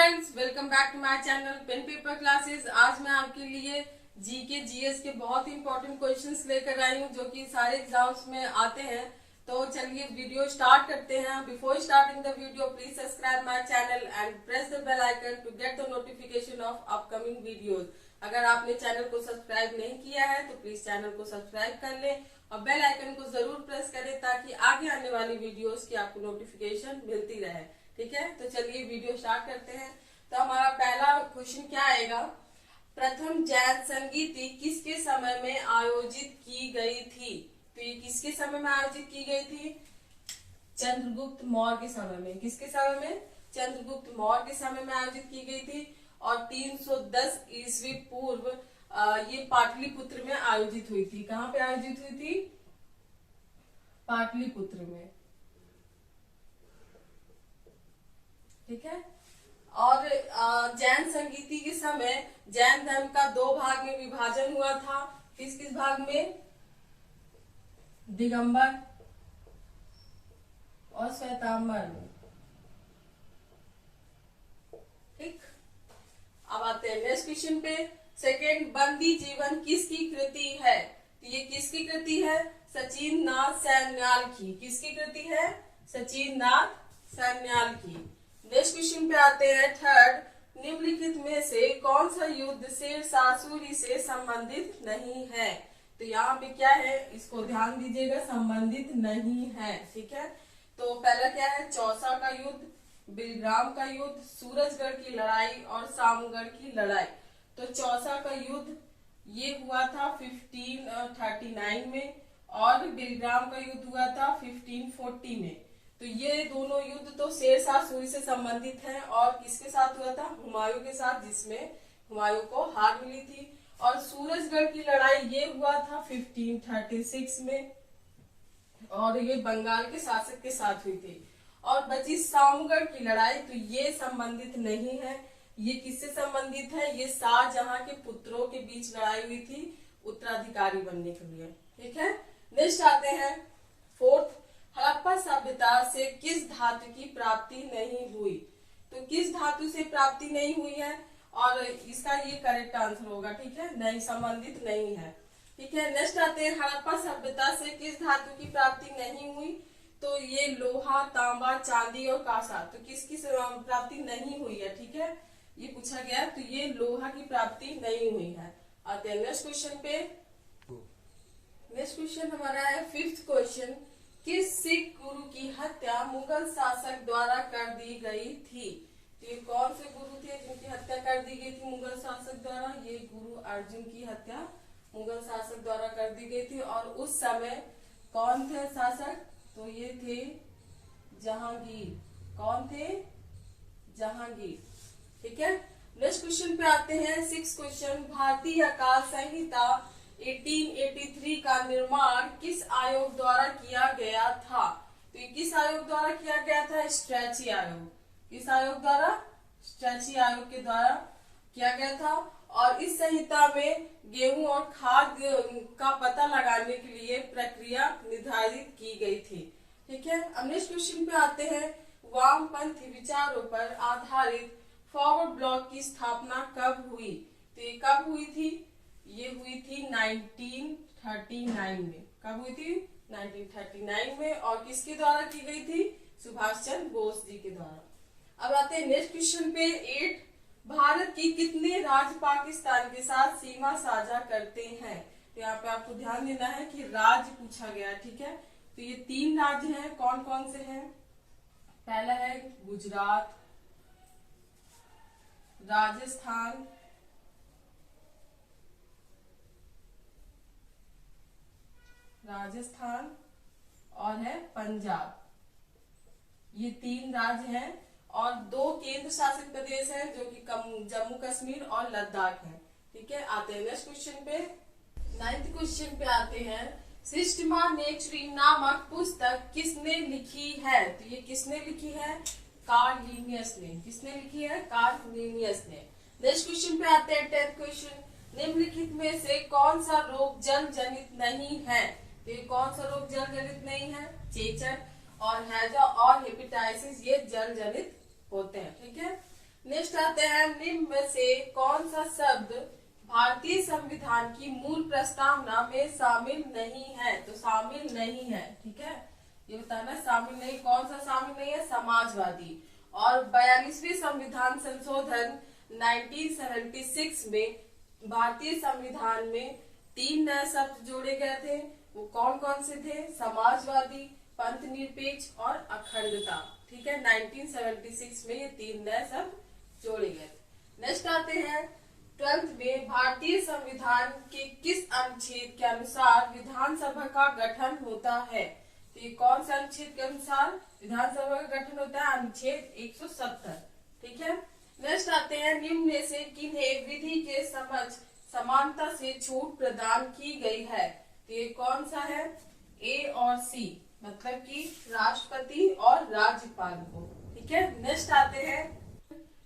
Friends, welcome back to my channel pen paper classes. आज मैं आपके लिए जीके जीएस के बहुत ही इंपॉर्टेंट क्वेश्चंस लेकर आई हूँ जो कि सारे एग्जाम्स में आते हैं। तो चलिए वीडियो स्टार्ट करते हैं। Before starting the video please subscribe my channel and press the bell icon to get the notification of upcoming videos. अगर आपने चैनल को सब्सक्राइब नहीं किया है तो प्लीज चैनल को सब्सक्राइब कर ले और बेल आइकन को जरूर प्रेस करें ताकि आगे आने वाली वीडियोस की आपको नोटिफिकेशन मिलती रहे। ठीक है, तो चलिए वीडियो स्टार्ट करते हैं। तो हमारा पहला क्वेश्चन क्या आएगा, प्रथम जैन संगीति किसके समय में आयोजित की गई थी? तो ये किसके समय में आयोजित की गई थी? चंद्रगुप्त मौर्य के समय में। किसके समय में? चंद्रगुप्त मौर्य के समय में आयोजित की गई थी और 310 ईस्वी पूर्व ये पाटलिपुत्र में आयोजित हुई थी। कहाँ पे आयोजित हुई थी? पाटलिपुत्र में। ठीक है। और जैन संगीति के समय जैन धर्म का दो भाग में विभाजन हुआ था। किस किस भाग में? दिगंबर और श्वेतांबर में। ठीक, अब आते हैं नेक्स्ट क्वेश्चन पे। सेकेंड, बंदी जीवन किसकी कृति है? तो ये किसकी कृति है? सचिन नाथ सैन्याल की। किसकी कृति है? सचिन नाथ सैन्याल की। नेक्स्ट क्वेश्चन पे आते हैं। थर्ड, निम्नलिखित में से कौन सा युद्ध शेरशाह सूरी से संबंधित नहीं है? तो यहाँ पे क्या है, इसको ध्यान दीजिएगा, संबंधित नहीं है। ठीक है, तो पहला क्या है? चौसा का युद्ध, बिलग्राम का युद्ध, सूरजगढ़ की लड़ाई और सामगढ़ की लड़ाई। तो चौसा का युद्ध ये हुआ था 1539 में और बिलग्राम का युद्ध हुआ था 1540 में। तो ये दोनों युद्ध तो शेरशाह सूरी से संबंधित हैं और किसके साथ हुआ था? हुमायूं के साथ, जिसमें हुमायूं को हार मिली थी। और सूरजगढ़ की लड़ाई ये हुआ था 1536 में और ये बंगाल के शासक के साथ हुई थी। और बची सामगढ़ की लड़ाई, तो ये संबंधित नहीं है। ये किससे संबंधित है? ये शाहजहां के पुत्रों के बीच लड़ाई हुई थी उत्तराधिकारी बनने के लिए। ठीक है, नेक्स्ट आते हैं। फोर्थ, हड़प्पा सभ्यता से किस धातु की प्राप्ति नहीं हुई? तो किस धातु से प्राप्ति नहीं हुई है और इसका ये करेक्ट आंसर होगा। ठीक है, नहीं, संबंधित नहीं है। ठीक है, नेक्स्ट आते हैं। हड़प्पा सभ्यता से किस धातु की प्राप्ति नहीं हुई? तो ये लोहा, तांबा, चांदी और कांसा। तो किसकी प्राप्ति नहीं हुई है? ठीक है, ये पूछा गया, तो ये लोहा की प्राप्ति नहीं हुई है। आते हैं नेक्स्ट क्वेश्चन पे। नेक्स्ट क्वेश्चन हमारा है फिफ्थ क्वेश्चन, किस सिख गुरु की हत्या मुगल शासक द्वारा कर दी गई थी? तो ये कौन से गुरु थे जिनकी हत्या कर दी गई थी मुगल शासक द्वारा? ये गुरु अर्जुन की हत्या मुगल शासक द्वारा कर दी गई थी। और उस समय कौन थे शासक? तो ये थे जहांगीर। कौन थे? जहांगीर। ठीक है, नेक्स्ट क्वेश्चन पे आते हैं। सिक्स क्वेश्चन, भारतीय आकाश संहिता 1883 का निर्माण किस आयोग द्वारा किया गया था? तो ये किस आयोग द्वारा किया गया था? स्ट्रैची आयोग। किस आयोग द्वारा? स्ट्रैची आयोग के द्वारा किया गया था। और इस संहिता में गेहूं और खाद्य का पता लगाने के लिए प्रक्रिया निर्धारित की गई थी। ठीक है, अब नेक्स्ट क्वेश्चन पे आते हैं। वामपंथी विचारों पर आधारित फॉरवर्ड ब्लॉक की स्थापना कब हुई? तो ये कब हुई थी? ये हुई थी 1939 में। कब हुई थी? 1939 में। और किसके द्वारा की गई थी? सुभाष चंद्र बोस जी के द्वारा। अब आते हैं नेक्स्ट क्वेश्चन पे। 8, भारत की कितने राज्य पाकिस्तान के साथ सीमा साझा करते हैं? तो यहाँ पे आपको ध्यान देना है कि राज्य पूछा गया है। ठीक है, तो ये 3 राज्य हैं। कौन कौन से हैं? पहला है गुजरात, राजस्थान, और है पंजाब। ये 3 राज्य हैं और 2 केंद्र शासित प्रदेश हैं जो कि जम्मू कश्मीर और लद्दाख है। ठीक है, आते हैं नेक्स्ट क्वेश्चन पे। 9th क्वेश्चन पे आते हैं। सिस्टमा नेचुरी नामक पुस्तक किसने लिखी है? तो ये किसने लिखी है? कार्ल लिनियस ने। किसने लिखी है? कार्ल लिनियस ने। नेक्स्ट क्वेश्चन पे आते हैं। 10th क्वेश्चन, निम्नलिखित में से कौन सा रोग जल जनित नहीं है? तो ये कौन सा रोग जल जनित नहीं है? चेचक और हैजा और हेपेटाइटिस ये जल जनित होते हैं। ठीक है, नेक्स्ट आते हैं, निम्न में से कौन सा शब्द भारतीय संविधान की मूल प्रस्तावना में शामिल नहीं है? तो शामिल नहीं है, ठीक है, ये बताना शामिल नहीं, कौन सा शामिल नहीं है? समाजवादी। और 42वें संविधान संशोधन 1976 में भारतीय संविधान में 3 नए शब्द जोड़े गए थे। वो कौन कौन से थे? समाजवादी, पंथ निरपेक्ष और अखंडता, ठीक है। 1976 में ये 3 नए शब्द जोड़े गए थे। नेक्स्ट आते हैं, 12th में भारतीय संविधान के किस अनुच्छेद के अनुसार विधानसभा का गठन होता है? तो ये कौन सा अनुच्छेद के अनुसार विधानसभा का गठन होता है? अनुच्छेद 170, ठीक है। नेक्स्ट आते हैं, निम्न में से किन्हें विधि के समझ समानता से छूट प्रदान की गई है? तो ये कौन सा है? ए और सी, मतलब कि राष्ट्रपति और राज्यपाल को, ठीक है। नेक्स्ट आते हैं,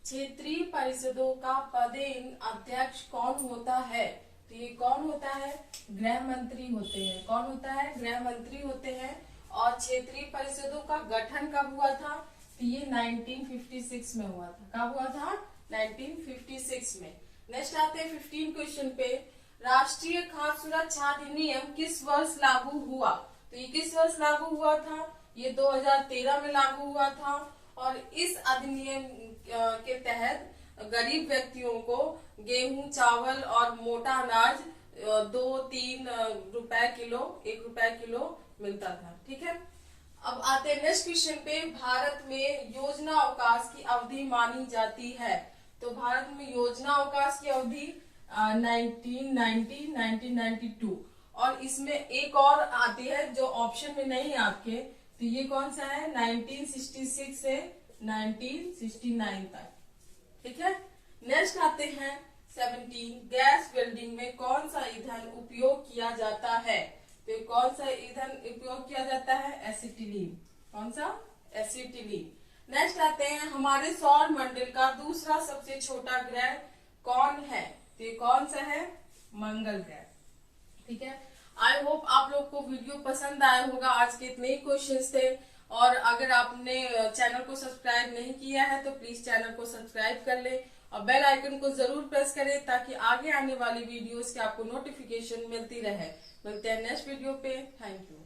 क्षेत्रीय परिषदों का पदेन अध्यक्ष कौन होता है? तो ये कौन होता है? गृह मंत्री होते हैं। कौन होता है? गृह मंत्री होते हैं। और क्षेत्रीय परिषदों का गठन कब हुआ था? तो ये 1956 में हुआ था। कब हुआ था? 1956 में। नेक्स्ट आते हैं 15 क्वेश्चन पे, राष्ट्रीय खाद्य सुरक्षा अधिनियम किस वर्ष लागू हुआ? तो ये किस वर्ष लागू हुआ था? ये 2013 में लागू हुआ था। और इस अधिनियम के तहत गरीब व्यक्तियों को गेहूं, चावल और मोटा अनाज 2-3 रुपए किलो, 1 रुपए किलो मिलता था, ठीक है। अब आते हैं नेक्स्ट क्वेश्चन पे, भारत में योजना अवकाश की अवधि मानी जाती है? तो भारत में योजना अवकाश की अवधि 1990, 1992। और इसमें एक और आती है जो ऑप्शन में नहीं है आपके, तो ये कौन सा है? 1966 से 1969 तक, ठीक है। नेक्स्ट आते हैं 17, गैस वेल्डिंग में कौन सा ईंधन उपयोग किया जाता है? तो कौन सा ईंधन उपयोग किया जाता है? एसिटिलीन। कौन सा? एसिटिलीन। नेक्स्ट आते हैं, हमारे सौर मंडल का दूसरा सबसे छोटा ग्रह कौन है? तो ये कौन सा है? मंगल ग्रह, ठीक है। आई होप आप लोग को वीडियो पसंद आया होगा। आज के इतने ही क्वेश्चंस थे। और अगर आपने चैनल को सब्सक्राइब नहीं किया है तो प्लीज चैनल को सब्सक्राइब कर ले और बेल आइकन को जरूर प्रेस करें ताकि आगे आने वाली वीडियोस की आपको नोटिफिकेशन मिलती रहे। मिलते हैं नेक्स्ट वीडियो पे। Thank you.